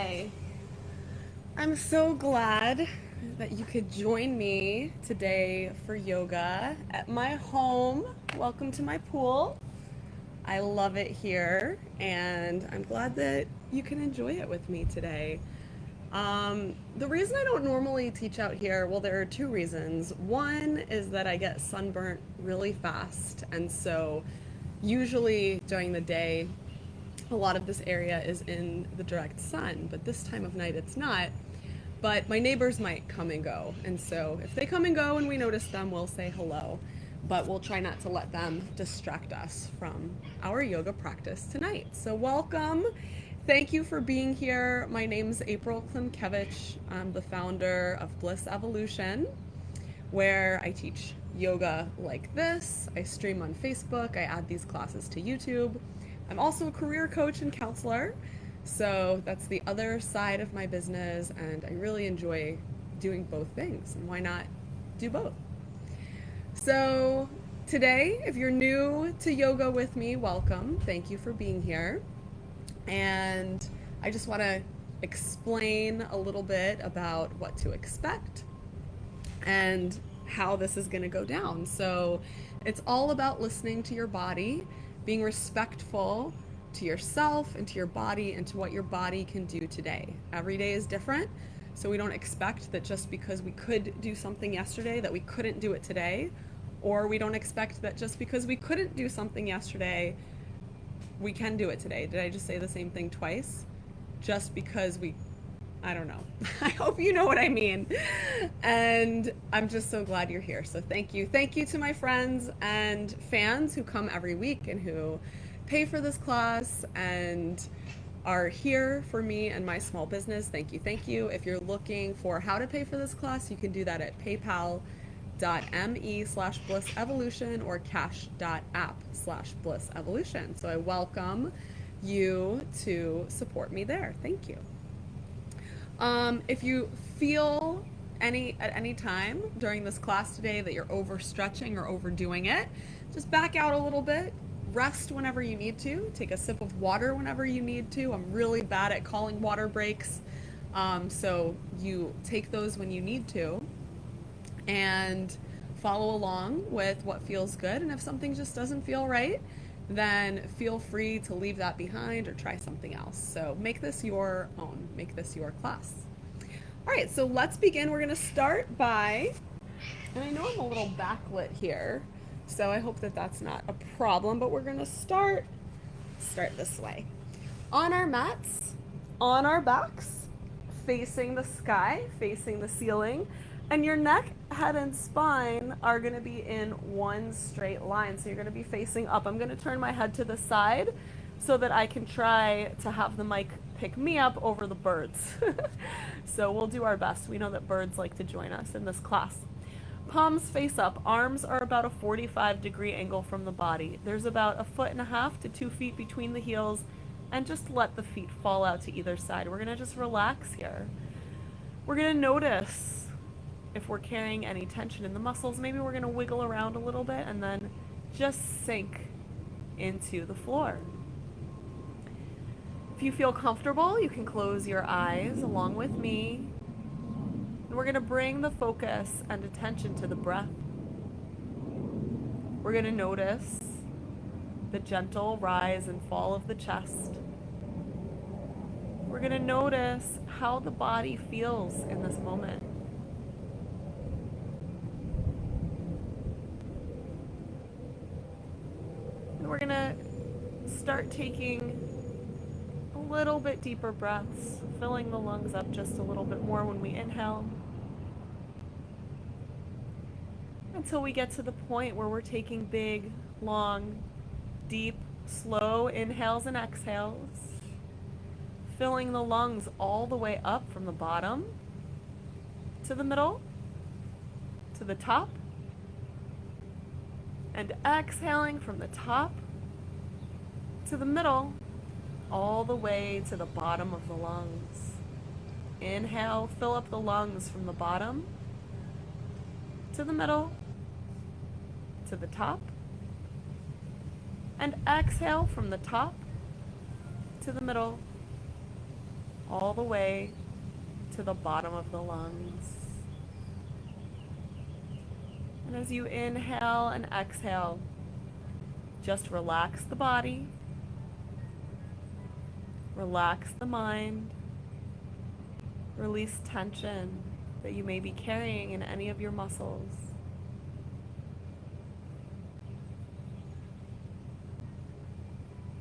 Hi. I'm so glad that you could join me today for yoga at my home. Welcome to my pool. I love it here, and I'm glad that you can enjoy it with me today. The reason I don't normally teach out here, well, there are two reasons. One is that I get sunburnt really fast, and so usually during the day, a lot of this area is in the direct sun, but this time of night it's not. But my neighbors might come and go, and so if they come and go and we notice them, we'll say hello. But we'll try not to let them distract us from our yoga practice tonight. So, welcome. Thank you for being here. My name's April Klimkevich. I'm the founder of Bliss Evolution, where I teach yoga like this. I stream on Facebook. I add these classes to YouTube. I'm also a career coach and counselor. So that's the other side of my business, and I really enjoy doing both things. And why not do both? So, today, if you're new to yoga with me, welcome. Thank you for being here. And I just want to explain a little bit about what to expect and how this is going to go down. So it's all about listening to your body, being respectful to yourself and to your body and to what your body can do today. Every day is different. So we don't expect that just because we could do something yesterday that we couldn't do it today, or we don't expect that just because we couldn't do something yesterday we can do it today. Did I just say the same thing twice? Just because I don't know. I hope you know what I mean. And I'm just so glad you're here. So thank you. Thank you to my friends and fans who come every week and who pay for this class and are here for me and my small business. Thank you. Thank you. If you're looking for how to pay for this class, you can do that at paypal.me/blissevolution or cash.app/blissevolution. So I welcome you to support me there. Thank you. If you feel at any time during this class today that you're overstretching or overdoing it, just back out a little bit. Rest whenever you need to. Take a sip of water whenever you need to. I'm really bad at calling water breaks, so you take those when you need to, and follow along with what feels good. And if something just doesn't feel right, then feel free to leave that behind or try something else. So make this your own, make this your class. All right, so let's begin. We're gonna start by, and I know I'm a little backlit here, so I hope that that's not a problem, but we're gonna start this way. On our mats, on our backs, facing the sky, facing the ceiling, and your neck, head, and spine are going to be in one straight line. So you're going to be facing up. I'm going to turn my head to the side so that I can try to have the mic pick me up over the birds. So we'll do our best. We know that birds like to join us in this class. Palms face up. Arms are about a 45-degree angle from the body. There's about 1.5 to 2 feet between the heels, and just let the feet fall out to either side. We're gonna just relax here. We're gonna notice if we're carrying any tension in the muscles. Maybe we're gonna wiggle around a little bit and then just sink into the floor. If you feel comfortable, you can close your eyes along with me. And we're gonna bring the focus and attention to the breath. We're gonna notice the gentle rise and fall of the chest. We're going to notice how the body feels in this moment. And we're going to start taking a little bit deeper breaths, filling the lungs up just a little bit more when we inhale, until we get to the point where we're taking big, long, deep, slow inhales and exhales, filling the lungs all the way up from the bottom to the middle, to the top, and exhaling from the top to the middle, all the way to the bottom of the lungs. Inhale, fill up the lungs from the bottom to the middle, to the top, and exhale from the top to the middle, all the way to the bottom of the lungs. And as you inhale and exhale, just relax the body, relax the mind, release tension that you may be carrying in any of your muscles.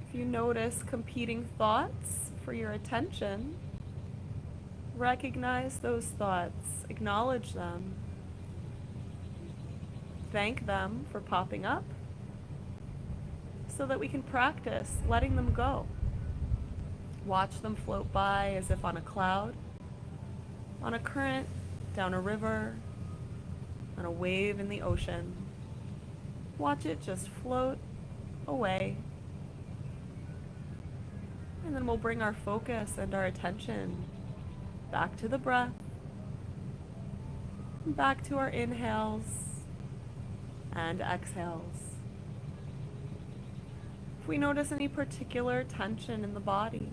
If you notice competing thoughts for your attention, recognize those thoughts, acknowledge them, thank them for popping up so that we can practice letting them go. Watch them float by as if on a cloud, on a current, down a river, on a wave in the ocean. Watch it just float away. And then we'll bring our focus and our attention back to the breath, back to our inhales and exhales. If we notice any particular tension in the body,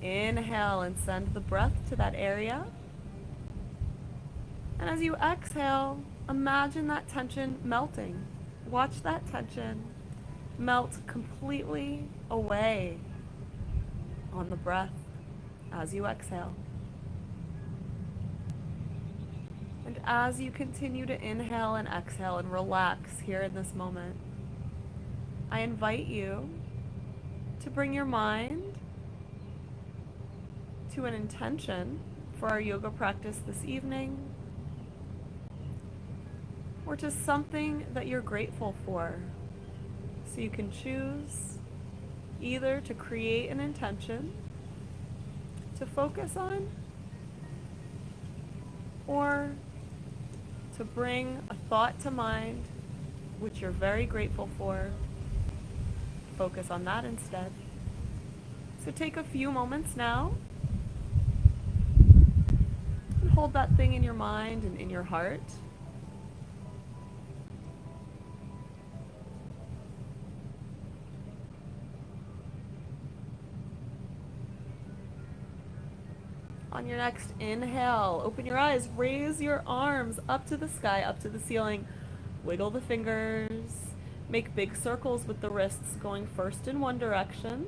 inhale and send the breath to that area. And as you exhale, imagine that tension melting. Watch that tension melt completely away on the breath as you exhale. And as you continue to inhale and exhale and relax here in this moment, I invite you to bring your mind to an intention for our yoga practice this evening, or to something that you're grateful for. So you can choose either to create an intention to focus on, or to bring a thought to mind which you're very grateful for. Focus on that instead. So take a few moments now and hold that thing in your mind and in your heart. On your next inhale, open your eyes, raise your arms up to the sky, up to the ceiling. Wiggle the fingers. Make big circles with the wrists, going first in one direction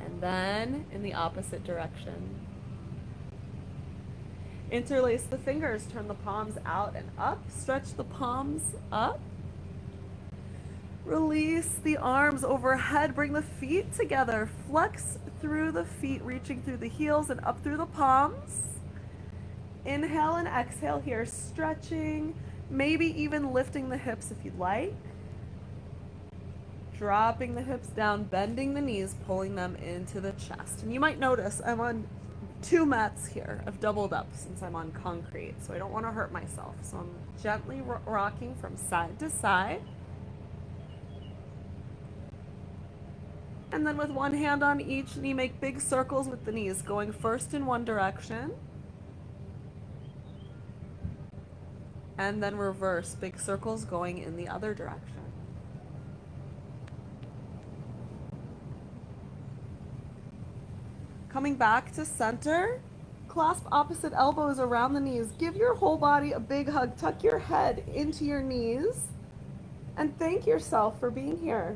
and then in the opposite direction. Interlace the fingers, turn the palms out and up, stretch the palms up. Release the arms overhead, bring the feet together, flex through the feet, reaching through the heels and up through the palms. Inhale and exhale here, stretching, maybe even lifting the hips if you'd like. Dropping the hips down, bending the knees, pulling them into the chest. And you might notice I'm on 2 mats here. I've doubled up since I'm on concrete, so I don't want to hurt myself. So I'm gently rocking from side to side. And then with one hand on each knee, make big circles with the knees, going first in one direction. And then reverse, big circles going in the other direction. Coming back to center, clasp opposite elbows around the knees. Give your whole body a big hug. Tuck your head into your knees and thank yourself for being here.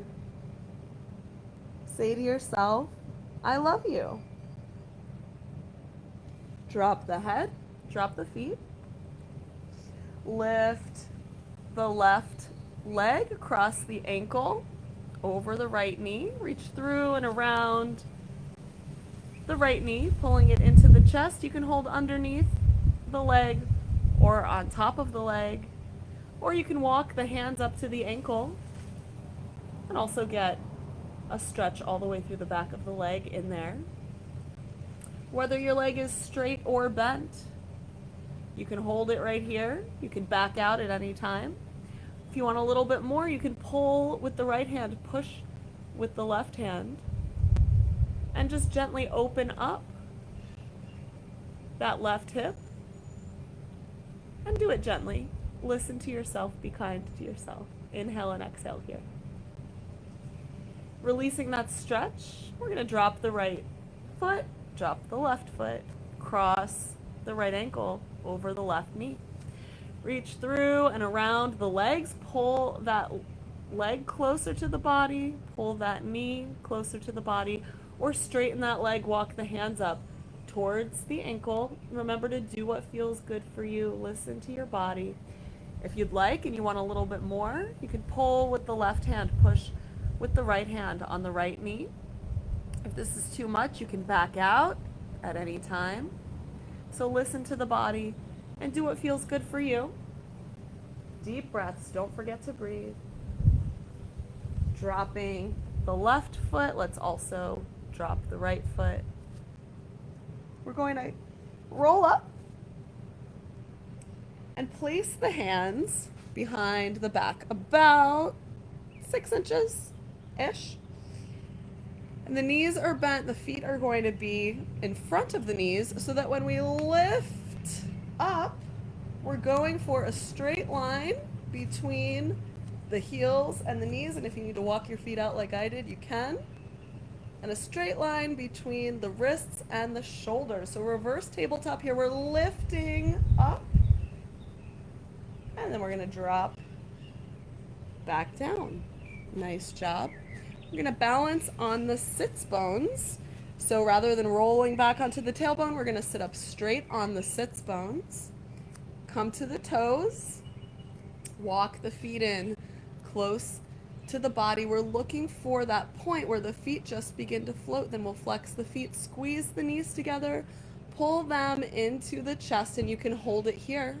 Say to yourself, I love you. Drop the head, drop the feet. Lift the left leg across the ankle, over the right knee. Reach through and around the right knee, pulling it into the chest. You can hold underneath the leg or on top of the leg, or you can walk the hands up to the ankle and also get a stretch all the way through the back of the leg in there. Whether your leg is straight or bent, you can hold it right here. You can back out at any time. If you want a little bit more, you can pull with the right hand, push with the left hand, and just gently open up that left hip. And do it gently. Listen to yourself, be kind to yourself. Inhale and exhale here. Releasing that stretch, we're going to drop the right foot, drop the left foot, cross the right ankle over the left knee. Reach through and around the legs, pull that leg closer to the body, pull that knee closer to the body, or straighten that leg, walk the hands up towards the ankle. Remember to do what feels good for you. Listen to your body. If you'd like and you want a little bit more, you can pull with the left hand, push with the right hand on the right knee. If this is too much, you can back out at any time. So listen to the body and do what feels good for you. Deep breaths, don't forget to breathe. Dropping the left foot, let's also drop the right foot. We're going to roll up and place the hands behind the back, about 6 inches-ish. And the knees are bent, the feet are going to be in front of the knees so that when we lift up, we're going for a straight line between the heels and the knees. And if you need to walk your feet out like I did, you can. And a straight line between the wrists and the shoulders. So reverse tabletop here. We're lifting up. And then we're going to drop back down. Nice job. We're going to balance on the sits bones. So rather than rolling back onto the tailbone, we're going to sit up straight on the sits bones. Come to the toes. Walk the feet in close to the body. We're looking for that point where the feet just begin to float. Then we'll flex the feet, squeeze the knees together, pull them into the chest, and you can hold it here.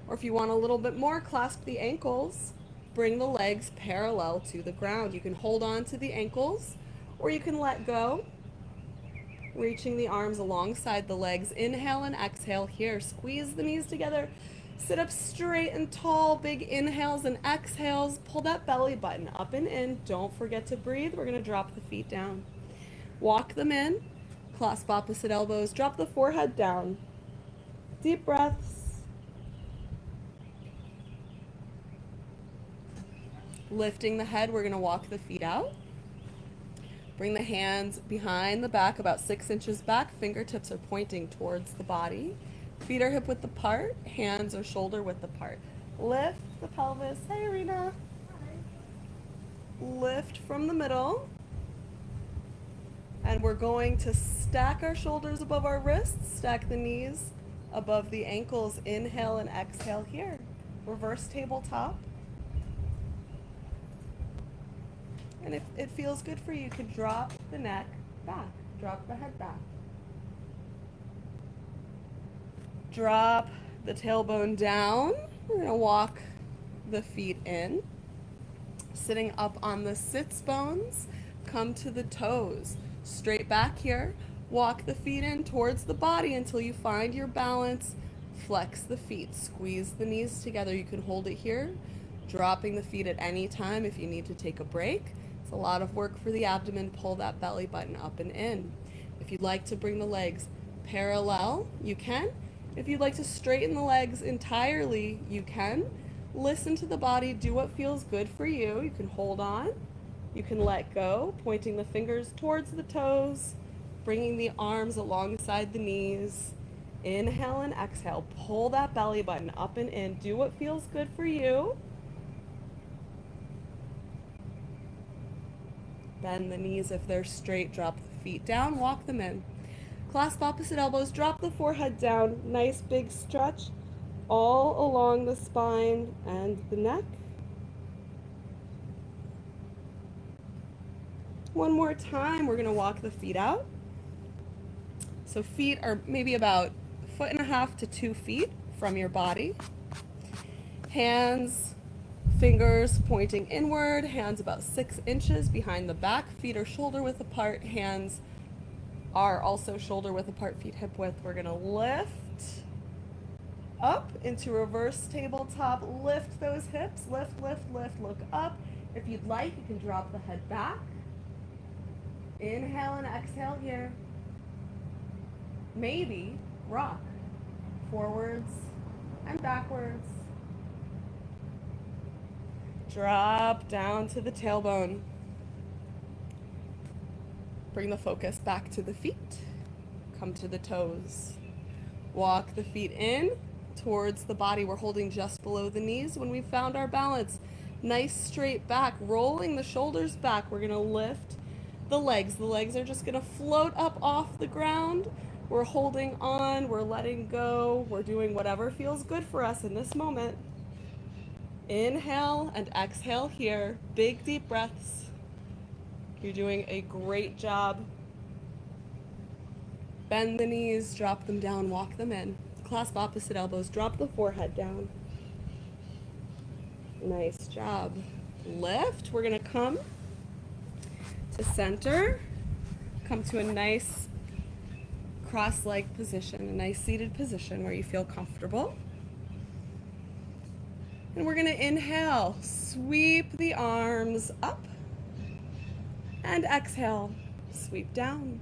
Or if you want a little bit more, clasp the ankles. Bring the legs parallel to the ground. You can hold on to the ankles or you can let go. Reaching the arms alongside the legs. Inhale and exhale here. Squeeze the knees together. Sit up straight and tall. Big inhales and exhales. Pull that belly button up and in. Don't forget to breathe. We're going to drop the feet down. Walk them in. Clasp opposite elbows. Drop the forehead down. Deep breaths. Lifting the head, we're going to walk the feet out. Bring the hands behind the back, about 6 inches back. Fingertips are pointing towards the body. Feet are hip width apart. Hands are shoulder width apart. Lift the pelvis. Hey, Arena. Lift from the middle. And we're going to stack our shoulders above our wrists. Stack the knees above the ankles. Inhale and exhale here. Reverse tabletop. And if it feels good for you, you can drop the neck back. Drop the head back. Drop the tailbone down. We're going to walk the feet in. Sitting up on the sits bones, come to the toes. Straight back here. Walk the feet in towards the body until you find your balance. Flex the feet. Squeeze the knees together. You can hold it here. Dropping the feet at any time if you need to take a break. It's a lot of work for the abdomen. Pull that belly button up and in. If you'd like to bring the legs parallel, you can. If you'd like to straighten the legs entirely, you can. Listen to the body. Do what feels good for you. You can hold on. You can let go, pointing the fingers towards the toes, bringing the arms alongside the knees. Inhale and exhale. Pull that belly button up and in. Do what feels good for you. Bend the knees if they're straight. Drop the feet down. Walk them in. Clasp opposite elbows. Drop the forehead down. Nice big stretch all along the spine and the neck. One more time. We're going to walk the feet out. So feet are maybe about 1.5 to 2 feet from your body. Hands, fingers pointing inward, hands about 6 inches behind the back. Feet are shoulder width apart. Hands are also shoulder width apart, feet hip width. We're going to lift up into reverse tabletop. Lift those hips. Lift, lift, lift. Look up. If you'd like, you can drop the head back. Inhale and exhale here. Maybe rock forwards and backwards. Drop down to the tailbone. Bring the focus back to the feet. Come to the toes. Walk the feet in towards the body. We're holding just below the knees when we found our balance. Nice straight back, rolling the shoulders back. We're going to lift the legs. The legs are just going to float up off the ground. We're holding on, we're letting go, we're doing whatever feels good for us in this moment. Inhale and exhale here. Big deep breaths. You're doing a great job. Bend the knees, drop them down, walk them in. Clasp opposite elbows, drop the forehead down. Nice job. Lift. We're going to come to center. Come to a nice cross-leg position, a nice seated position where you feel comfortable. And we're going to inhale, sweep the arms up, and exhale, sweep down.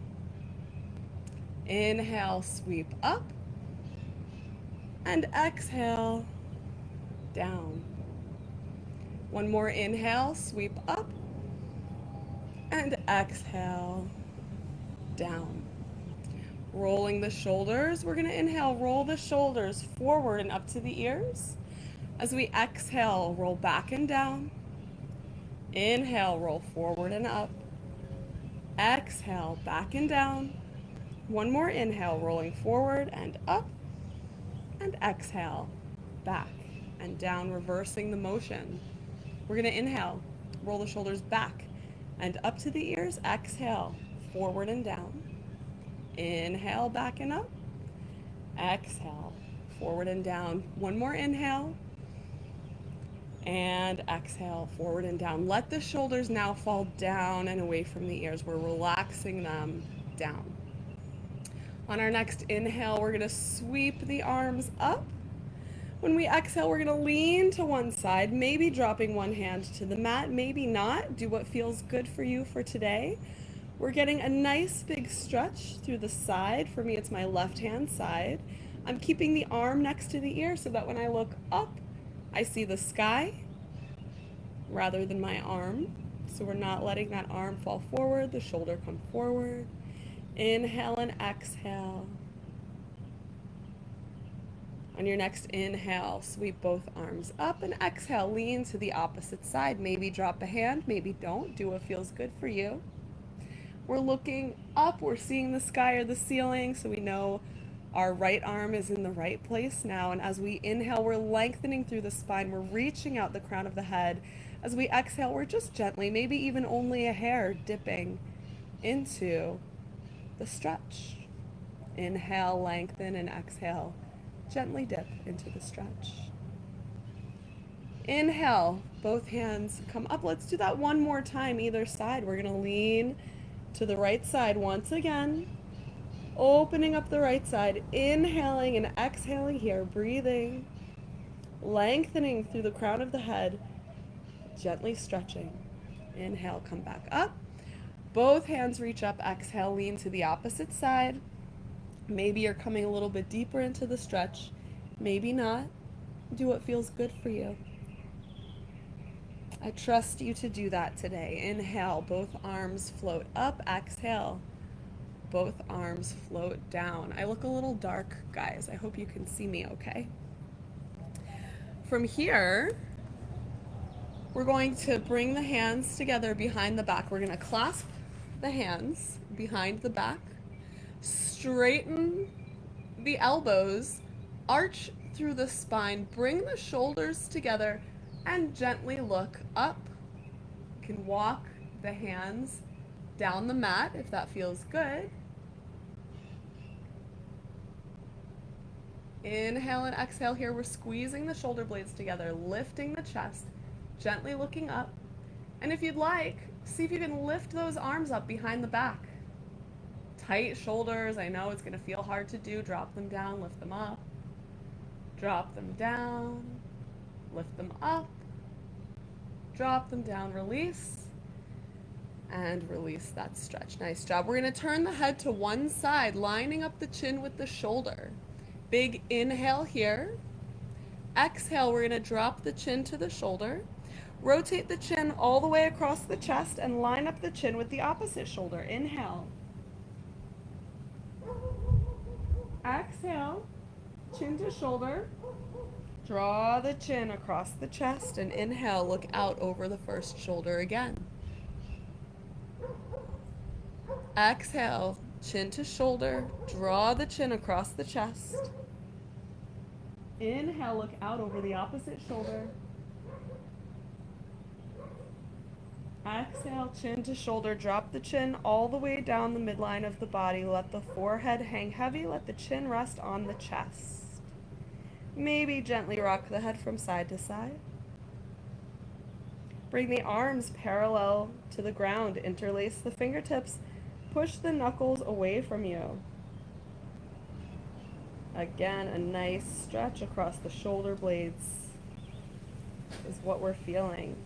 Inhale, sweep up, and exhale, down. One more inhale, sweep up, and exhale, down. Rolling the shoulders, we're going to inhale, roll the shoulders forward and up to the ears. As we exhale, roll back and down. Inhale, roll forward and up. Exhale, back and down. One more inhale, rolling forward and up. And exhale, back and down, reversing the motion. We're going to inhale, roll the shoulders back and up to the ears. Exhale, forward and down. Inhale, back and up. Exhale, forward and down. One more inhale. And exhale, forward and down. Let the shoulders now fall down and away from the ears. We're relaxing them down. On our next inhale, we're going to sweep the arms up. When we exhale, we're going to lean to one side, maybe dropping one hand to the mat, maybe not. Do what feels good for you for today. We're getting a nice big stretch through the side. For me, it's my left-hand side. I'm keeping the arm next to the ear so that when I look up, I see the sky rather than my arm. So we're not letting that arm fall forward, the shoulder come forward. Inhale and exhale. On your next inhale, sweep both arms up, and exhale, lean to the opposite side. Maybe drop a hand, maybe don't. Do what feels good for you. We're looking up, we're seeing the sky or the ceiling, so we know our right arm is in the right place now. And as we inhale, we're lengthening through the spine. We're reaching out the crown of the head. As we exhale, we're just gently, maybe even only a hair, dipping into the stretch. Inhale, lengthen, and exhale, gently dip into the stretch. Inhale, both hands come up. Let's do that one more time, either side. We're going to lean to the right side once again. Opening up the right side, inhaling and exhaling here, breathing, lengthening through the crown of the head, gently stretching. Inhale, come back up. Both hands reach up, exhale, lean to the opposite side. Maybe you're coming a little bit deeper into the stretch, maybe not. Do what feels good for you. I trust you to do that today. Inhale, both arms float up, exhale. Both arms float down. I look a little dark, guys. I hope you can see me okay. From here, we're going to bring the hands together behind the back. We're going to clasp the hands behind the back, straighten the elbows, arch through the spine, bring the shoulders together, and gently look up. You can walk the hands down the mat if that feels good. Inhale and exhale here. We're squeezing the shoulder blades together, lifting the chest, gently looking up. And if you'd like, see if you can lift those arms up behind the back. Tight shoulders. I know it's going to feel hard to do. Drop them down, lift them up. Drop them down, lift them up. Drop them down, release. And release that stretch. Nice job. We're going to turn the head to one side, lining up the chin with the shoulder. Big inhale here. Exhale, we're going to drop the chin to the shoulder. Rotate the chin all the way across the chest and line up the chin with the opposite shoulder. Inhale. Exhale, chin to shoulder. Draw the chin across the chest and inhale, look out over the first shoulder again. Exhale, chin to shoulder. Draw the chin across the chest. Inhale, look out over the opposite shoulder. Exhale, chin to shoulder. Drop the chin all the way down the midline of the body. Let the forehead hang heavy. Let the chin rest on the chest. Maybe gently rock the head from side to side. Bring the arms parallel to the ground. Interlace the fingertips. Push the knuckles away from you. Again, a nice stretch across the shoulder blades is what we're feeling.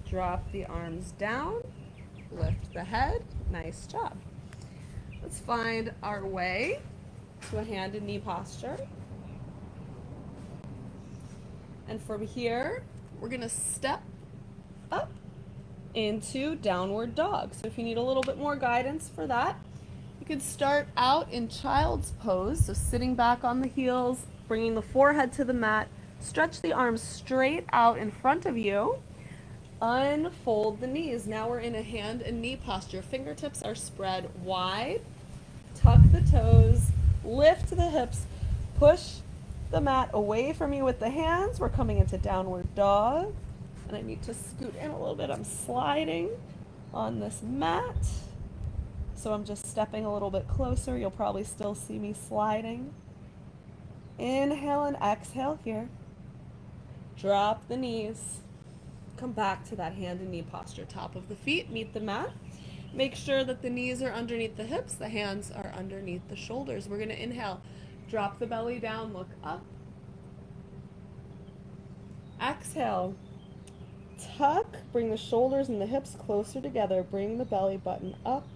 Drop the arms down, lift the head. Nice job. Let's find our way to a hand and knee posture. And from here, we're gonna step up into downward dog. So if you need a little bit more guidance for that, you could start out in child's pose, so sitting back on the heels, bringing the forehead to the mat, stretch the arms straight out in front of you, unfold the knees. Now we're in a hand and knee posture. Fingertips are spread wide, tuck the toes, lift the hips, push the mat away from you with the hands. We're coming into downward dog, and I need to scoot in a little bit. I'm sliding on this mat. So I'm just stepping a little bit closer. You'll probably still see me sliding. Inhale and exhale here. Drop the knees. Come back to that hand and knee posture. Top of the feet, meet the mat. Make sure that the knees are underneath the hips, the hands are underneath the shoulders. We're gonna inhale, drop the belly down, look up. Exhale, tuck, bring the shoulders and the hips closer together. Bring the belly button up.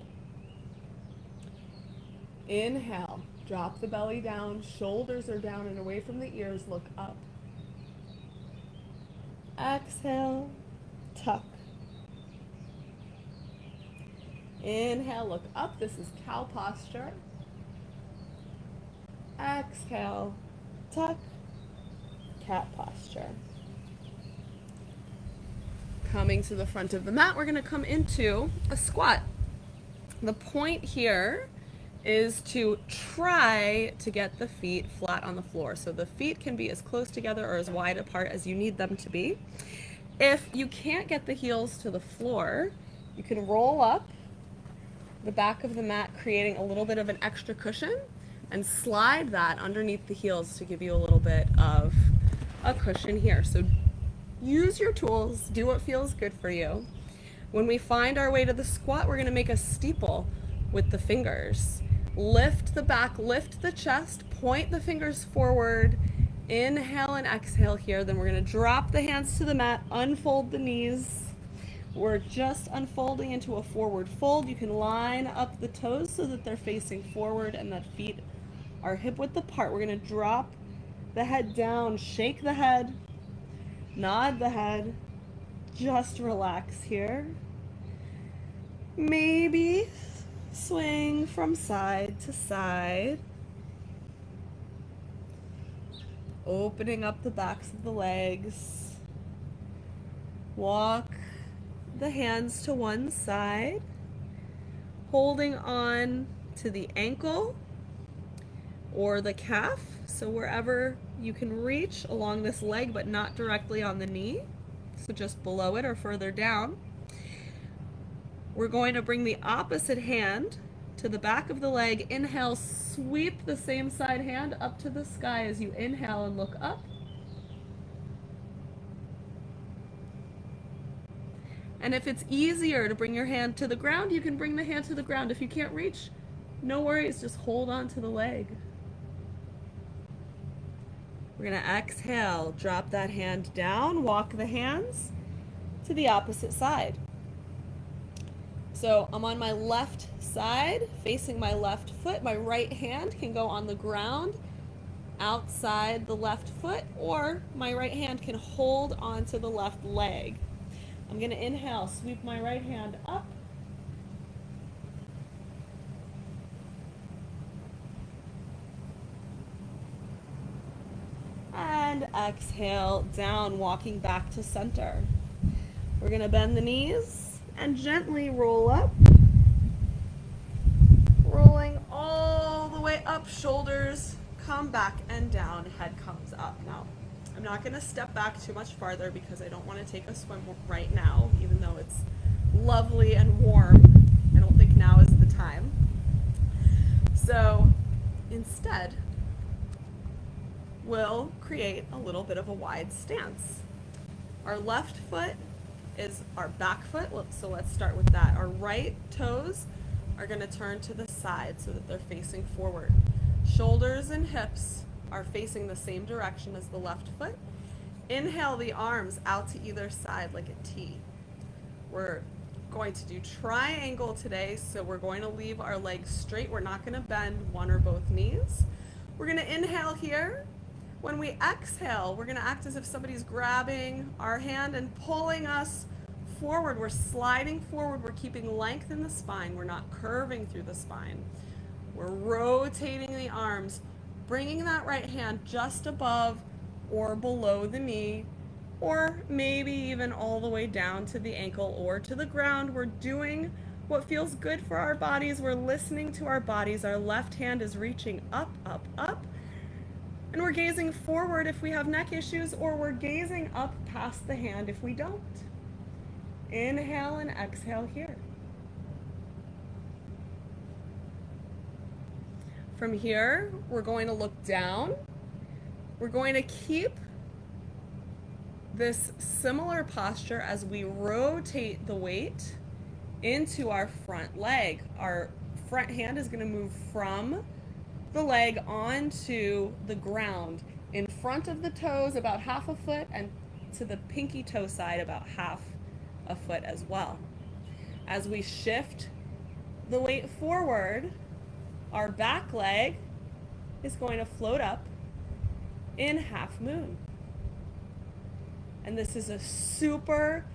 Inhale, drop the belly down, shoulders are down and away from the ears, look up. Exhale, tuck. Inhale, look up. This is cow posture. Exhale, tuck, cat posture. Coming to the front of the mat, we're going to come into a squat. The point here is to try to get the feet flat on the floor. So the feet can be as close together or as wide apart as you need them to be. If you can't get the heels to the floor, you can roll up the back of the mat, creating a little bit of an extra cushion, and slide that underneath the heels to give you a little bit of a cushion here. So use your tools, do what feels good for you. When we find our way to the squat, we're gonna make a steeple with the fingers. Lift the back, lift the chest, point the fingers forward, inhale and exhale here. Then we're gonna drop the hands to the mat, unfold the knees. We're just unfolding into a forward fold. You can line up the toes so that they're facing forward and that feet are hip width apart. We're gonna drop the head down, shake the head, nod the head, just relax here. Maybe swing from side to side. Opening up the backs of the legs. Walk the hands to one side. Holding on to the ankle or the calf. So wherever you can reach along this leg, but not directly on the knee. So just below it or further down. We're going to bring the opposite hand to the back of the leg. Inhale, sweep the same side hand up to the sky as you inhale and look up. And if it's easier to bring your hand to the ground, you can bring the hand to the ground. If you can't reach, no worries, just hold on to the leg. We're gonna exhale, drop that hand down, walk the hands to the opposite side. So I'm on my left side, facing my left foot. My right hand can go on the ground outside the left foot, or my right hand can hold onto the left leg. I'm going to inhale, sweep my right hand up. And exhale, down, walking back to center. We're going to bend the knees and gently roll up. Rolling all the way up, shoulders come back and down, head comes up. Now, I'm not going to step back too much farther because I don't want to take a swim right now, even though it's lovely and warm. I don't think now is the time. So instead, we'll create a little bit of a wide stance. Our left foot is our back foot, so let's start with that. Our right toes are going to turn to the side so that they're facing forward. Shoulders and hips are facing the same direction as the left foot. Inhale the arms out to either side like a T. We're going to do triangle today, so we're going to leave our legs straight. We're not going to bend one or both knees. We're going to inhale here. When we exhale, we're going to act as if somebody's grabbing our hand and pulling us forward. We're sliding forward. We're keeping length in the spine. We're not curving through the spine. We're rotating the arms, bringing that right hand just above or below the knee, or maybe even all the way down to the ankle or to the ground. We're doing what feels good for our bodies. We're listening to our bodies. Our left hand is reaching up, up, up. And we're gazing forward if we have neck issues, or we're gazing up past the hand if we don't. Inhale and exhale here. From here, we're going to look down. We're going to keep this similar posture as we rotate the weight into our front leg. Our front hand is going to move from the leg onto the ground, in front of the toes about half a foot, and to the pinky toe side about half a foot as well. As we shift the weight forward, our back leg is going to float up in half moon. And this is a super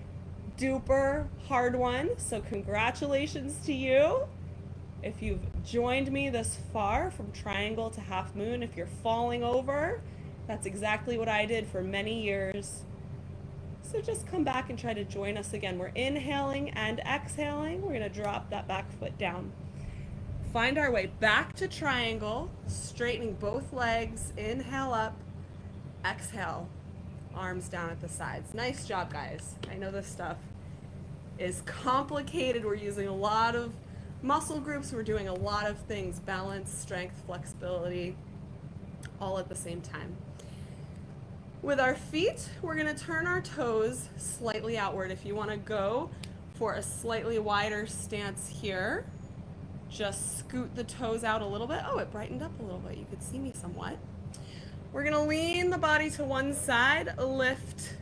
duper hard one, so congratulations to you. If you've joined me this far from triangle to half moon, if you're falling over, that's exactly what I did for many years. So just come back and try to join us again. We're inhaling and exhaling. We're going to drop that back foot down. Find our way back to triangle, straightening both legs. Inhale up, exhale, arms down at the sides. Nice job, guys. I know this stuff is complicated. We're using a lot of muscle groups. We're doing a lot of things: balance, strength, flexibility, all at the same time. With our feet, we're going to turn our toes slightly outward. If you want to go for a slightly wider stance here, just scoot the toes out a little bit. Oh, it brightened up a little bit. You could see me somewhat. We're going to lean the body to one side, lift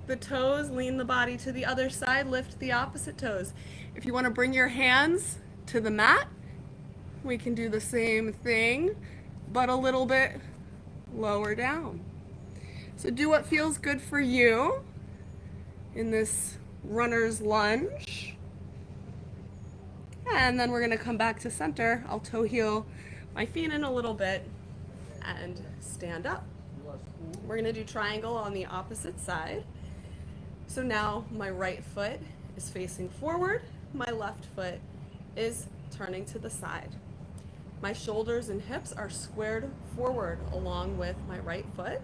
the toes, lean the body to the other side, lift the opposite toes. If you want to bring your hands to the mat, we can do the same thing, but a little bit lower down. So do what feels good for you in this runner's lunge. And then we're going to come back to center. I'll toe heel my feet in a little bit and stand up. We're going to do triangle on the opposite side. So now my right foot is facing forward, my left foot is turning to the side. My shoulders and hips are squared forward along with my right foot.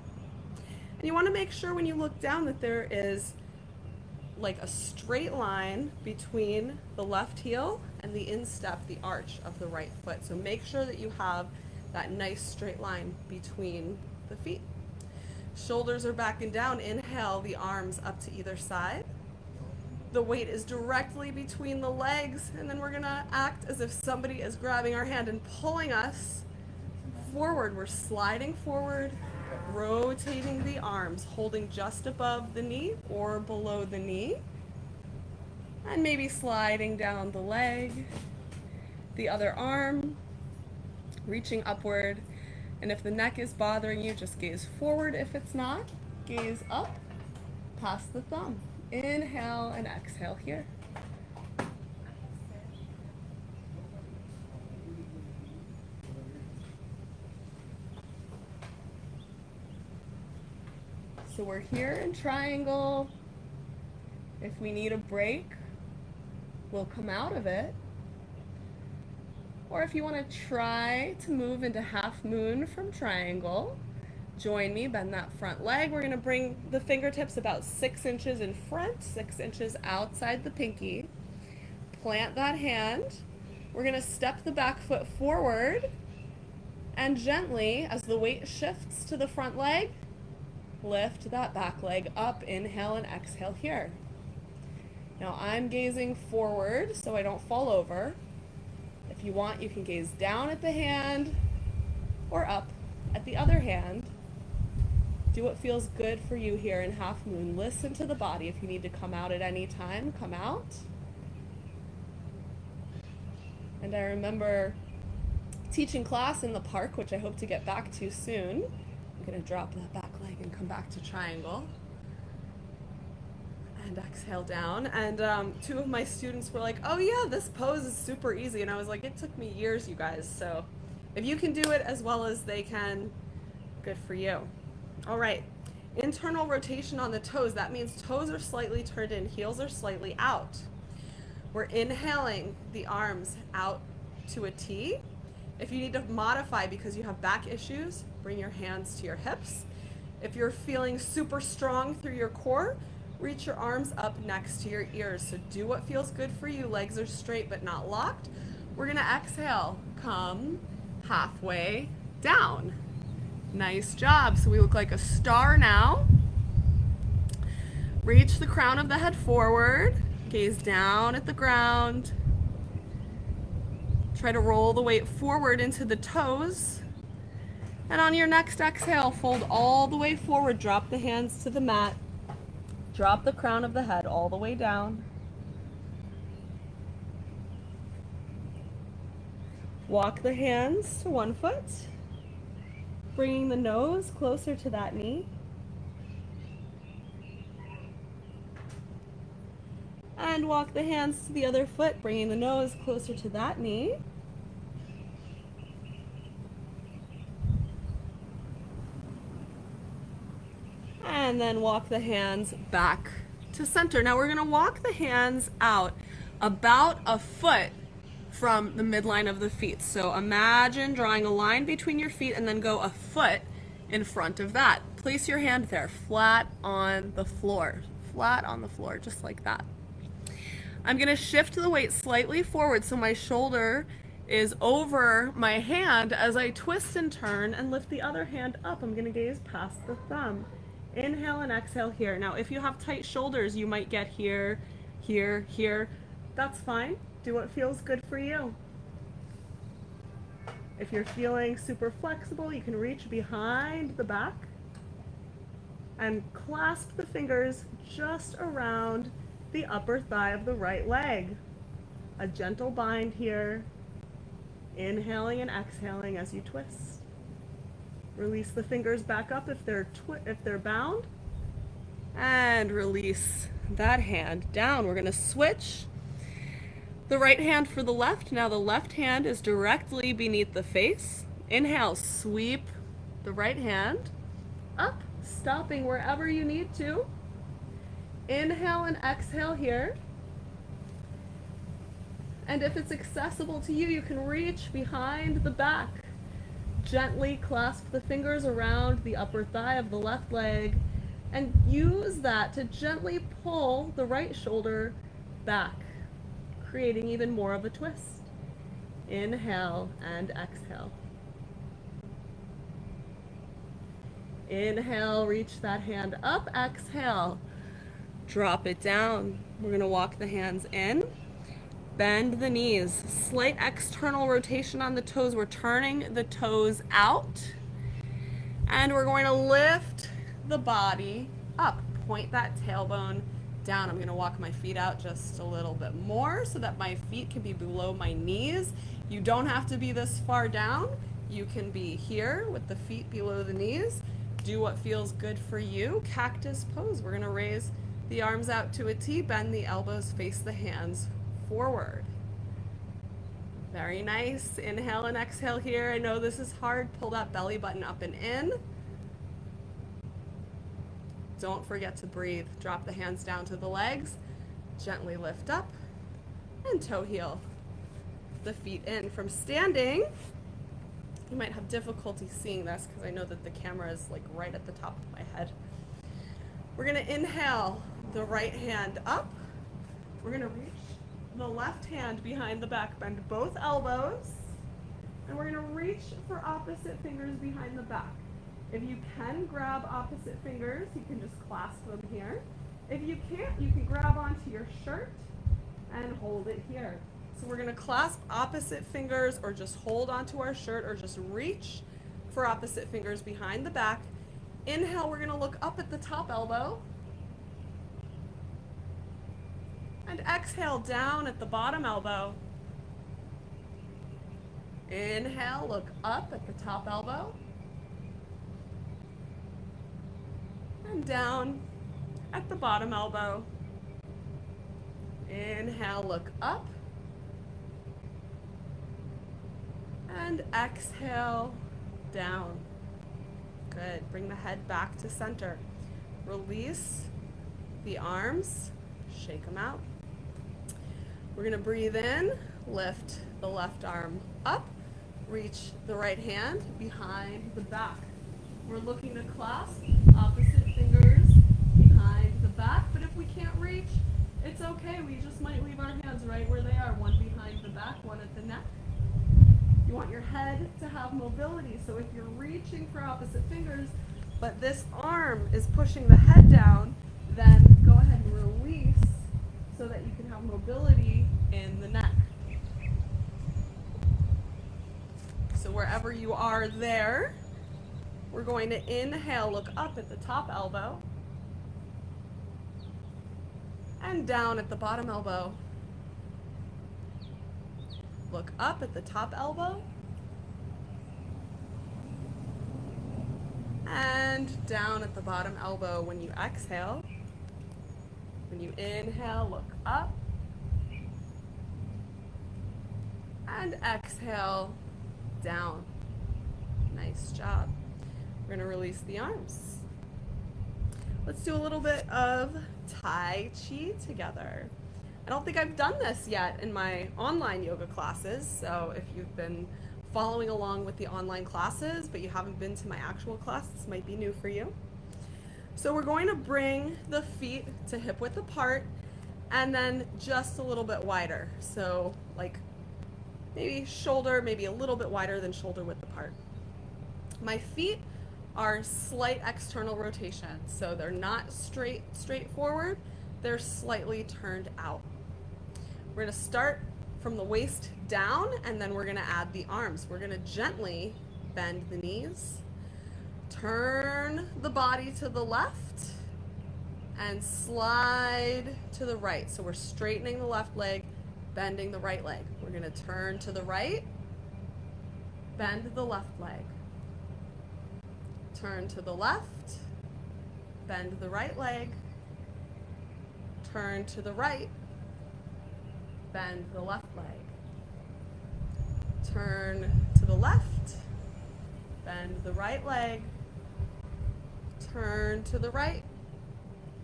And you want to make sure when you look down that there is like a straight line between the left heel and the instep, the arch of the right foot. So make sure that you have that nice straight line between the feet. Shoulders are back and down. Inhale the arms up to either side. The weight is directly between the legs, and then we're gonna act as if somebody is grabbing our hand and pulling us forward. We're sliding forward, rotating the arms, holding just above the knee or below the knee, and maybe sliding down the leg, the other arm, reaching upward And if the neck is bothering you, just gaze forward. If it's not, gaze up, past the thumb. Inhale and exhale here. So we're here in triangle. If we need a break, we'll come out of it. Or if you want to try to move into half moon from triangle, join me, bend that front leg. We're going to bring the fingertips about 6 inches in front, 6 inches outside the pinky. Plant that hand. We're going to step the back foot forward, and gently, as the weight shifts to the front leg, lift that back leg up. Inhale and exhale here. Now I'm gazing forward so I don't fall over. If you want, you can gaze down at the hand or up at the other hand. Do what feels good for you here in half moon. Listen to the body. If you need to come out at any time, come out. And I remember teaching class in the park, which I hope to get back to soon. I'm going to drop that back leg and come back to triangle. And exhale down. And 2 of my students were like, oh yeah, this pose is super easy. And I was like, it took me years, you guys. So if you can do it as well as they can, good for you. All right, internal rotation on the toes. That means toes are slightly turned in, heels are slightly out. We're inhaling the arms out to a T. If you need to modify because you have back issues, bring your hands to your hips. If you're feeling super strong through your core, reach your arms up next to your ears. So do what feels good for you. Legs are straight but not locked. We're gonna exhale, come halfway down. Nice job. So we look like a star now. Reach the crown of the head forward, gaze down at the ground. Try to roll the weight forward into the toes. And on your next exhale, fold all the way forward, drop the hands to the mat. Drop the crown of the head all the way down. Walk the hands to one foot, bringing the nose closer to that knee. And walk the hands to the other foot, bringing the nose closer to that knee. And then walk the hands back to center. Now we're going to walk the hands out about a foot from the midline of the feet. So imagine drawing a line between your feet and then go a foot in front of that. Place your hand there, flat on the floor, just like that. I'm going to shift the weight slightly forward so my shoulder is over my hand as I twist and turn and lift the other hand up. I'm going to gaze past the thumb. Inhale and exhale here. Now, if you have tight shoulders, you might get here, here, here. That's fine. Do what feels good for you. If you're feeling super flexible, you can reach behind the back and clasp the fingers just around the upper thigh of the right leg. A gentle bind here. Inhaling and exhaling as you twist. Release the fingers back up if they're bound, and release that hand down. We're going to switch the right hand for the left. Now the left hand is directly beneath the face. Inhale, sweep the right hand up, stopping wherever you need to. Inhale and exhale here. And if it's accessible to you, you can reach behind the back. Gently clasp the fingers around the upper thigh of the left leg and use that to gently pull the right shoulder back, creating even more of a twist. Inhale and exhale. Inhale, reach that hand up. Exhale, drop it down. We're going to walk the hands in. Bend the knees, slight external rotation on the toes. We're turning the toes out. And we're going to lift the body up. Point that tailbone down. I'm going to walk my feet out just a little bit more so that my feet can be below my knees. You don't have to be this far down. You can be here with the feet below the knees. Do what feels good for you. Cactus pose. We're gonna raise the arms out to a T, bend the elbows, face the hands forward. Very nice. Inhale and exhale here. I know this is hard. Pull that belly button up and in. Don't forget to breathe. Drop the hands down to the legs. Gently lift up and toe heel the feet in. From standing, you might have difficulty seeing this because I know that the camera is like right at the top of my head. We're gonna inhale the right hand up. We're gonna reach the left hand behind the back, bend both elbows, and we're gonna reach for opposite fingers behind the back. If you can grab opposite fingers, you can just clasp them here. If you can't, you can grab onto your shirt and hold it here. So we're gonna clasp opposite fingers or just hold onto our shirt or just reach for opposite fingers behind the back. Inhale, we're gonna look up at the top elbow. And exhale down at the bottom elbow. Inhale, look up at the top elbow. And down at the bottom elbow. Inhale, look up. And exhale, down. Good. Bring the head back to center. Release the arms, shake them out. We're gonna breathe in, lift the left arm up, reach the right hand behind the back. We're looking to clasp opposite fingers behind the back, but if we can't reach, it's okay. We just might leave our hands right where they are, one behind the back, one at the neck. You want your head to have mobility, so if you're reaching for opposite fingers, but this arm is pushing the head down, then go ahead and release so that you can have mobility in the neck. So wherever you are there, we're going to inhale, look up at the top elbow, and down at the bottom elbow. Look up at the top elbow, and down at the bottom elbow when you exhale. When you inhale, look up, and exhale, down. Nice job. We're gonna release the arms. Let's do a little bit of Tai Chi together. I don't think I've done this yet in my online yoga classes, so if you've been following along with the online classes, but you haven't been to my actual class, this might be new for you. So we're going to bring the feet to hip width apart and then just a little bit wider. So like maybe shoulder, maybe a little bit wider than shoulder width apart. My feet are slight external rotation, so they're not straight forward, they're slightly turned out. We're gonna start from the waist down and then we're gonna add the arms. We're gonna gently bend the knees, turn the body to the left and slide to the right. So we're straightening the left leg, bending the right leg. We're gonna turn to the right, bend the left leg. Turn to the left, bend the right leg, turn to the right, bend the left leg. Turn to the left, bend the right leg, turn to the right,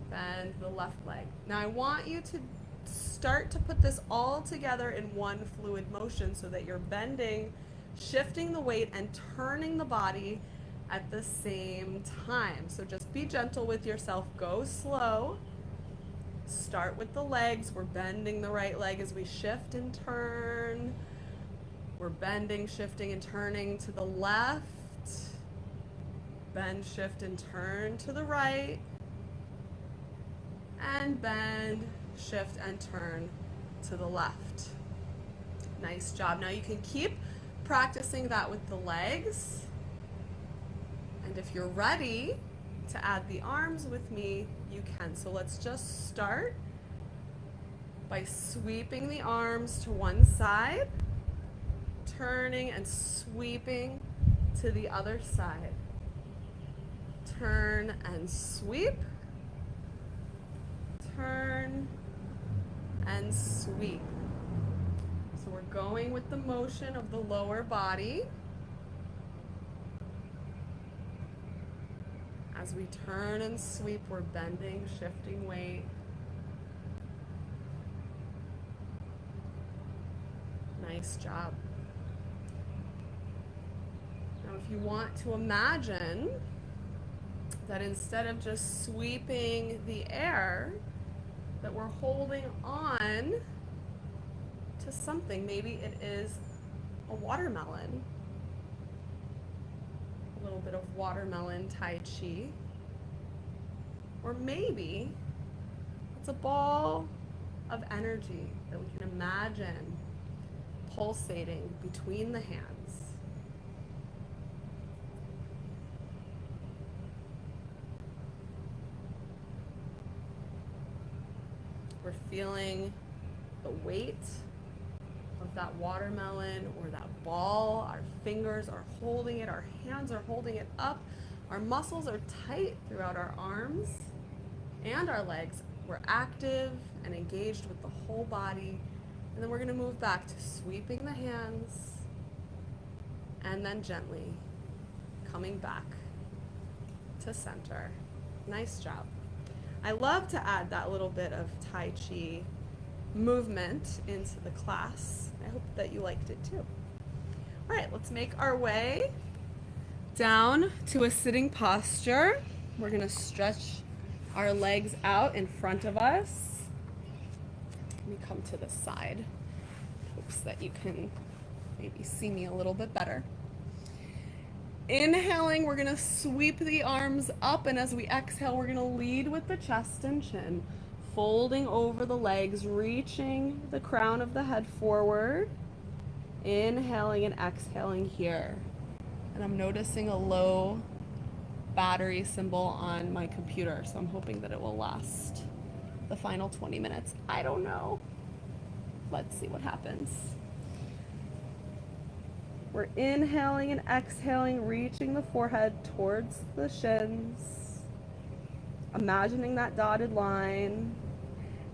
bend the left leg. Now I want you to start to put this all together in one fluid motion so that you're bending, shifting the weight, and turning the body at the same time. So just be gentle with yourself, go slow. Start with the legs. We're bending the right leg as we shift and turn. We're bending, shifting, and turning to the left. Bend, shift, and turn to the right. And bend, shift, and turn to the left. Nice job. Now you can keep practicing that with the legs. And if you're ready to add the arms with me, you can. So let's just start by sweeping the arms to one side, turning and sweeping to the other side. Turn and sweep. Turn and sweep. So we're going with the motion of the lower body. As we turn and sweep, we're bending, shifting weight. Nice job. Now, if you want to imagine that instead of just sweeping the air, that we're holding on to something. Maybe it is a watermelon. A little bit of watermelon Tai Chi. Or maybe it's a ball of energy that we can imagine pulsating between the hands. We're feeling the weight of that watermelon or that ball. Our fingers are holding it, our hands are holding it up. Our muscles are tight throughout our arms and our legs. We're active and engaged with the whole body. And then we're going to move back to sweeping the hands and then gently coming back to center. Nice job. I love to add that little bit of Tai Chi movement into the class. I hope that you liked it too. All right, let's make our way down to a sitting posture. We're going to stretch our legs out in front of us. Let me come to the side. Hopes that you can maybe see me a little bit better. Inhaling, we're going to sweep the arms up, and as we exhale, we're going to lead with the chest and chin, folding over the legs, reaching the crown of the head forward, inhaling and exhaling here. And I'm noticing a low battery symbol on my computer, so I'm hoping that it will last the final 20 minutes. I don't know. Let's see what happens. We're inhaling and exhaling, reaching the forehead towards the shins. Imagining that dotted line.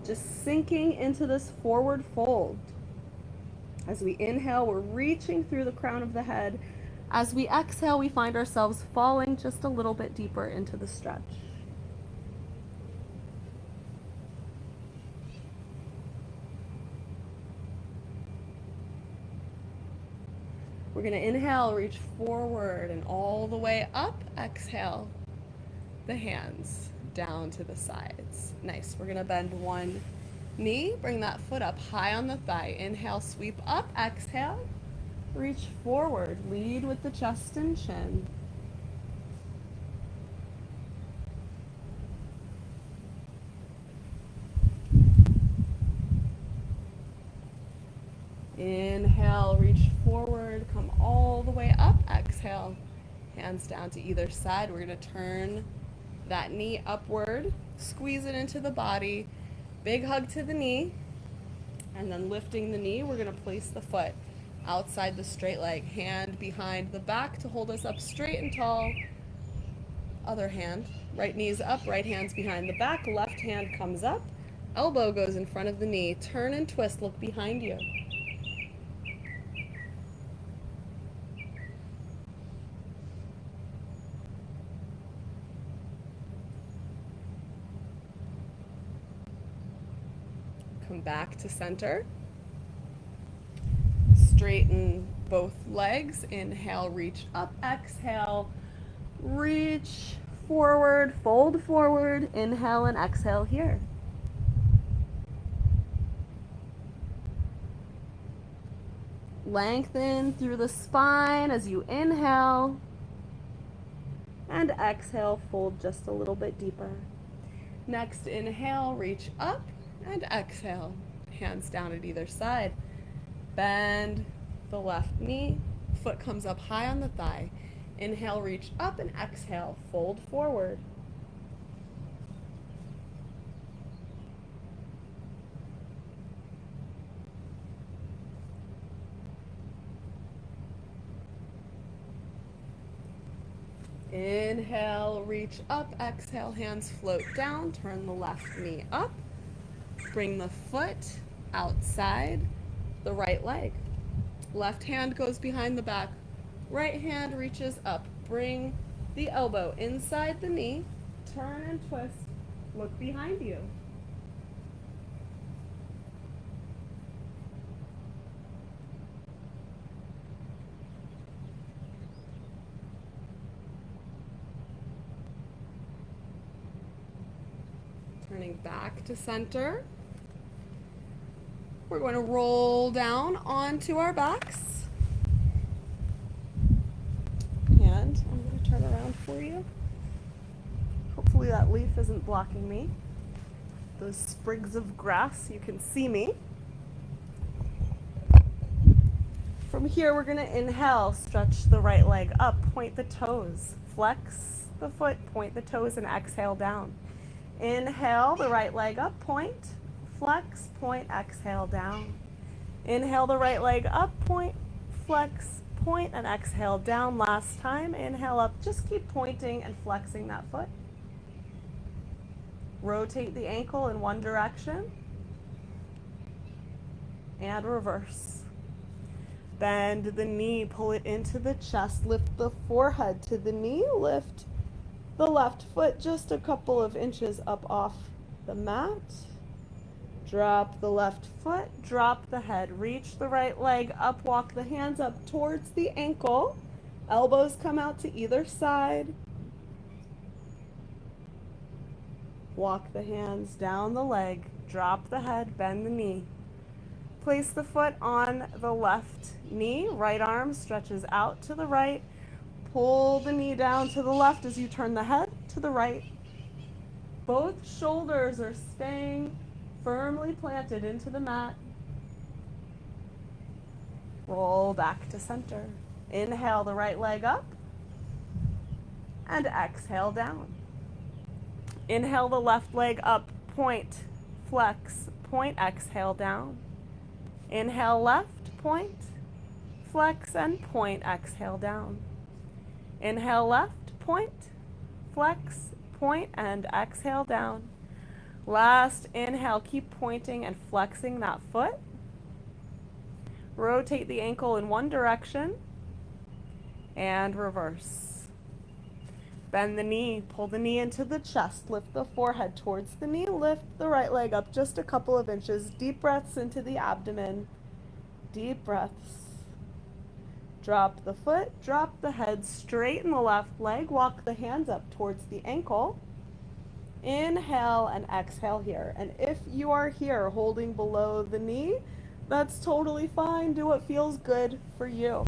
Just sinking into this forward fold. As we inhale, we're reaching through the crown of the head. As we exhale, we find ourselves falling just a little bit deeper into the stretch. We're going to inhale, reach forward and all the way up. Exhale, the hands down to the sides. Nice. We're going to bend one knee, bring that foot up high on the thigh. Inhale, sweep up. Exhale, reach forward. Lead with the chest and chin. Inhale, reach forward, come all the way up. Exhale, hands down to either side. We're going to turn that knee upward, squeeze it into the body, big hug to the knee, and then lifting the knee, we're going to place the foot outside the straight leg, hand behind the back to hold us up straight and tall. Other hand, right knee's up, right hand's behind the back, left hand comes up, elbow goes in front of the knee, turn and twist, look behind you. Come back to center. Straighten both legs. Inhale, reach up. Exhale, reach forward, fold forward. Inhale and exhale here. Lengthen through the spine as you inhale. And exhale, fold just a little bit deeper. Next, inhale, reach up. And exhale, hands down at either side. Bend the left knee, foot comes up high on the thigh. Inhale, reach up, and exhale, fold forward. Inhale, reach up. Exhale, hands float down. Turn the left knee up. Bring the foot outside the right leg. Left hand goes behind the back. Right hand reaches up. Bring the elbow inside the knee. Turn and twist. Look behind you. Turning back to center. We're going to roll down onto our backs. And I'm going to turn around for you. Hopefully that leaf isn't blocking me. Those sprigs of grass, you can see me. From here, we're going to inhale, stretch the right leg up, point the toes, flex the foot, point the toes, and exhale down. Inhale the right leg up, point, flex, point, exhale down. Inhale the right leg up, point, flex, point, and exhale down. Last time, inhale up, just keep pointing and flexing that foot. Rotate the ankle in one direction and reverse. Bend the knee, pull it into the chest, lift the forehead to the knee, lift the left foot just a couple of inches up off the mat. Drop the left foot, drop the head, reach the right leg up, walk the hands up towards the ankle. Elbows come out to either side. Walk the hands down the leg, drop the head, bend the knee. Place the foot on the left knee, right arm stretches out to the right. Pull the knee down to the left as you turn the head to the right. Both shoulders are staying firmly planted into the mat. Roll back to center. Inhale the right leg up and exhale down. Inhale the left leg up, point, flex, point, exhale down. Inhale left, point, flex, and point, exhale down. Inhale left, point, flex, point, and exhale down. Last inhale, keep pointing and flexing that foot. Rotate the ankle in one direction and reverse. Bend the knee, pull the knee into the chest, lift the forehead towards the knee, lift the right leg up just a couple of inches. Deep breaths into the abdomen. Deep breaths. Drop the foot, drop the head, straighten the left leg, walk the hands up towards the ankle. Inhale and exhale here. And if you are here holding below the knee, that's totally fine. Do what feels good for you.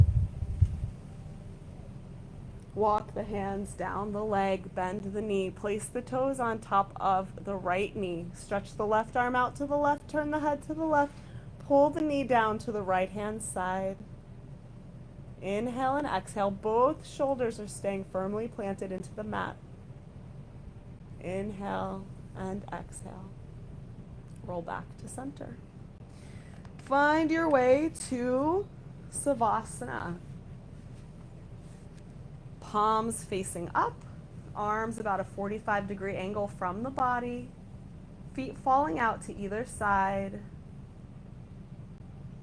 Walk the hands down the leg, bend the knee, place the toes on top of the right knee. Stretch the left arm out to the left, turn the head to the left, pull the knee down to the right hand side. Inhale and exhale. Both shoulders are staying firmly planted into the mat. Inhale and exhale. Roll back to center. Find your way to Savasana. Palms facing up, arms about a 45-degree angle from the body, feet falling out to either side.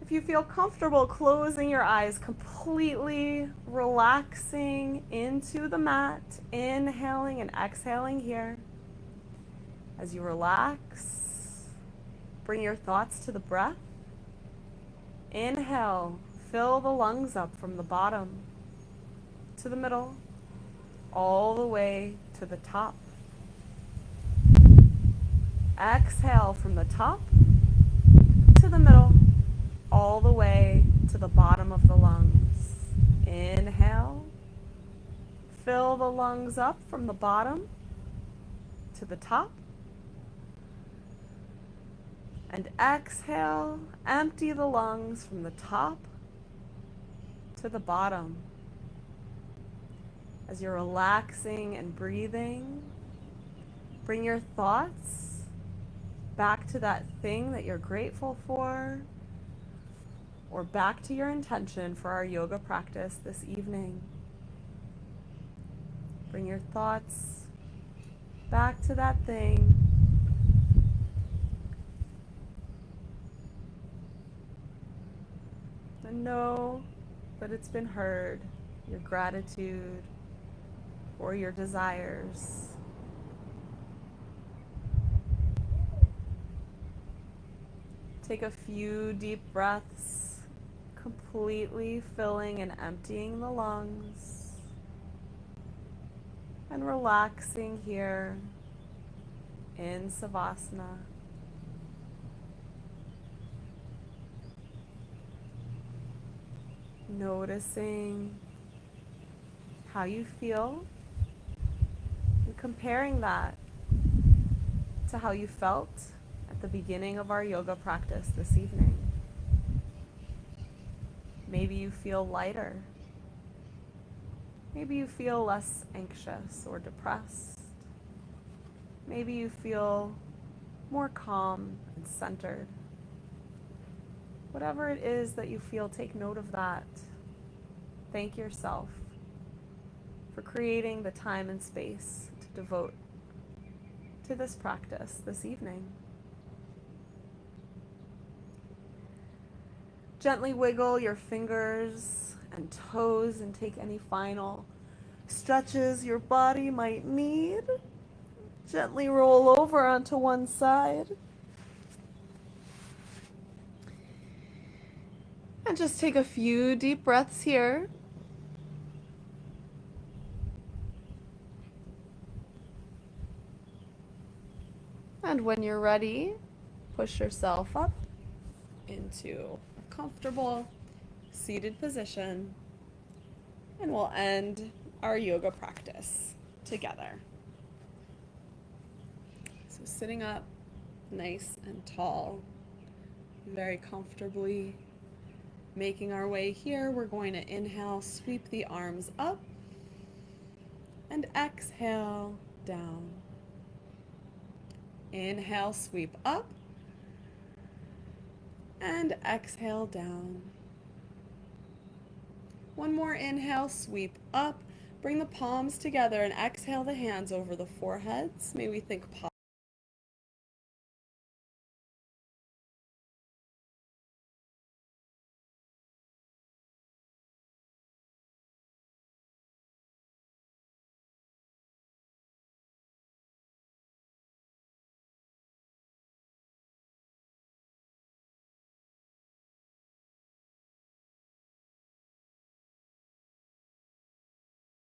If you feel comfortable closing your eyes, completely relaxing into the mat, inhaling and exhaling here. As you relax, bring your thoughts to the breath. Inhale, fill the lungs up from the bottom to the middle, all the way to the top. Exhale from the top to the middle, all the way to the bottom of the lungs. Inhale, fill the lungs up from the bottom to the top. And exhale, empty the lungs from the top to the bottom. As you're relaxing and breathing, bring your thoughts back to that thing that you're grateful for, or back to your intention for our yoga practice this evening. Bring your thoughts back to that thing. And know that it's been heard, your gratitude or your desires. Take a few deep breaths, completely filling and emptying the lungs, and relaxing here in Savasana. Noticing how you feel and comparing that to how you felt at the beginning of our yoga practice this evening. Maybe you feel lighter. Maybe you feel less anxious or depressed. Maybe you feel more calm and centered. Whatever it is that you feel, take note of that. Thank yourself for creating the time and space to devote to this practice this evening. Gently wiggle your fingers and toes and take any final stretches your body might need. Gently roll over onto one side. And just take a few deep breaths here. And when you're ready, push yourself up into a comfortable seated position. And we'll end our yoga practice together. So sitting up nice and tall, very comfortably. Making our way here, we're going to inhale, sweep the arms up, and exhale down. Inhale, sweep up, and exhale down. One more inhale, sweep up, bring the palms together, and exhale the hands over the foreheads. May we think